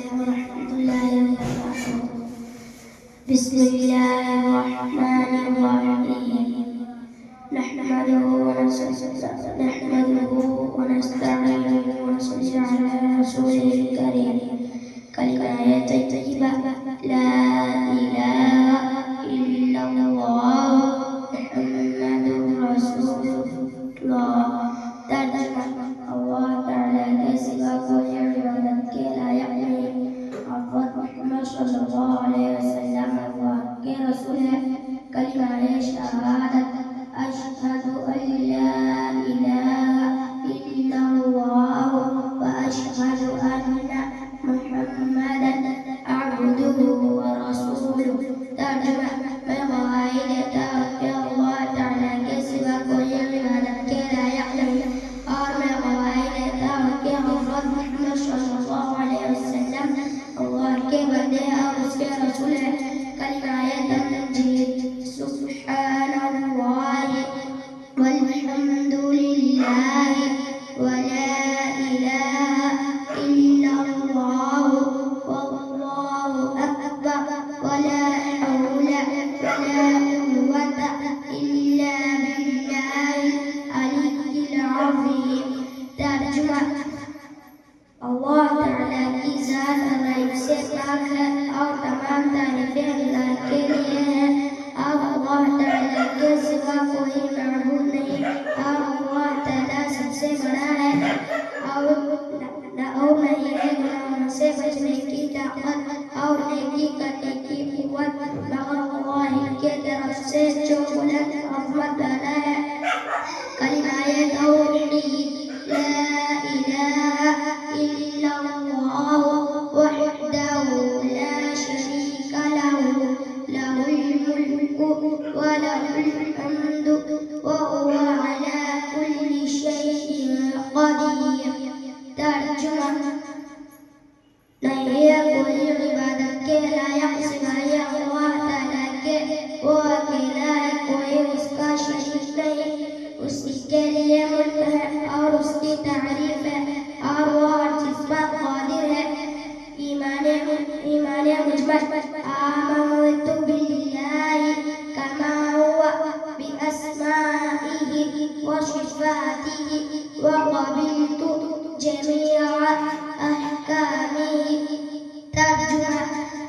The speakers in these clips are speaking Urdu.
ورحمة الله وبركاته. بسم الله الرحمن الرحيم. نحمده ونستعينه ونصلي على رسوله الكريم. كلمة طيبة لا إله إلا الله محمد رسول الله. ترجمة اللہ تعالیٰ کے سوا کوئی عبادت کے لائق نہیں. حضرت محمد صلی اللہ علیہ وسلم اللہ کے رسول ہے. کلمہ شہادت اشہد ان لا الہ الا اللہ واشہد ان محمدا عبدہ ورسولہ. ترجمہ میں گواہی دیتا ہوں کہ اللہ تعالیٰ کے سوا کوئی عبادت کے لائق نہیں اور میں گواہی دیتا ہوں کہ حضرت محمد صلی اللہ علیہ وسلم اللہ کے بندے اور اس کے رسول ہیں. کلمہ تمجید سبحان اللہ والحمد للہ ولا الہ الا اللہ واللہ اکبر ولا حول ولا قوة الا باللہ العلی العظیم. ترجمہ اللہ تعالیٰ کی ذات غیب سے پاک ہے اور تمام تعریفیں اللہ کے لیے ہیں. اور اللہ تعالیٰ کے سوا کوئی معبود نہیں اور اللہ تعالیٰ سب سے بڑا ہے اور نہیں ہے گناہوں سے بچنے کی طاقت اور نیکی کرنے کی قوت مگر اللہ کے طرف سے جو بلند عظمت والا ہے. کلمہ توحید لا الہ الا اللہ وحدہ لا شریک لہ لہ الملک ولہ الحمد وہو علی کل شیء قدیر. ترجمہ نہیں ہے کوئی عبادت کے لائق سوائے اللہ تعالیٰ کے. وہ اکیلا ہے, کوئی اس کا شریک نہیں. اسی کے لیے ملک ہے اور اس کی تعریف ہے اور وہ ہر چیز پر قادر ہے. ایمان مجمل آمنت باللہ کما هو بأسمائہ وصفاتہ وقبلت جمیع احکامہ. ترجمہ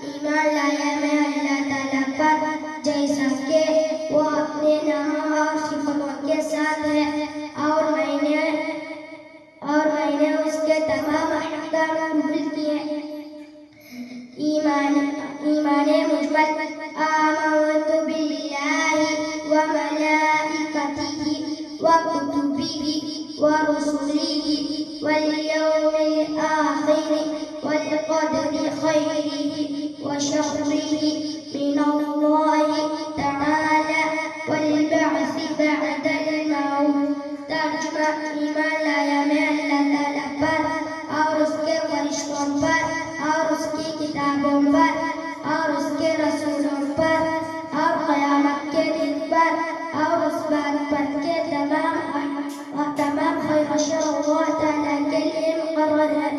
ایمان لایا میں اللہ تعالیٰ پر جیسا کہ وہ اپنے ناموں اور صفتوں کے ساتھ ہے اور میں نے اس کے تمام احکام قبول کیے. ایمان مجمل آمنت باللہ وملائکتہ وکتبہ ورسلہ والیوم الآخر والقدر خیرہ وشرہ من اللہ تعالی والبعث بعد الموت. ترجمہ ایمان لایا میں اللہ تعالیٰ پر اور اس کے فرشتوں پر اور اس کی کتابوں پر اور اس کے رسولوں پر اور قیامت کے دن پر اور اس بات پر کہ تمام خیر و شر اللہ تعالیٰ کے لیے مقرر ہے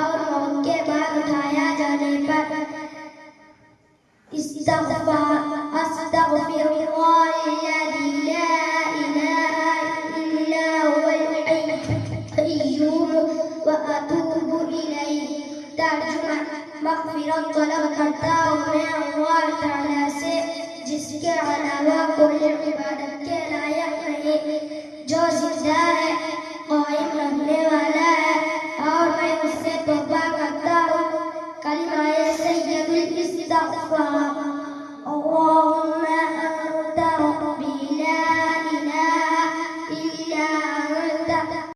اور موت کے بعد اٹھایا جانے پر. استغفر اللہ الذی لا الہ الا هو الحی القیوم واتوب الیہ. ترجمہ مغفرت طلب کرتا ہوں میں اللہ تعالیٰ سے جس کے علاوہ کوئی عبادت کے لائق نہیں, جو زندہ ہے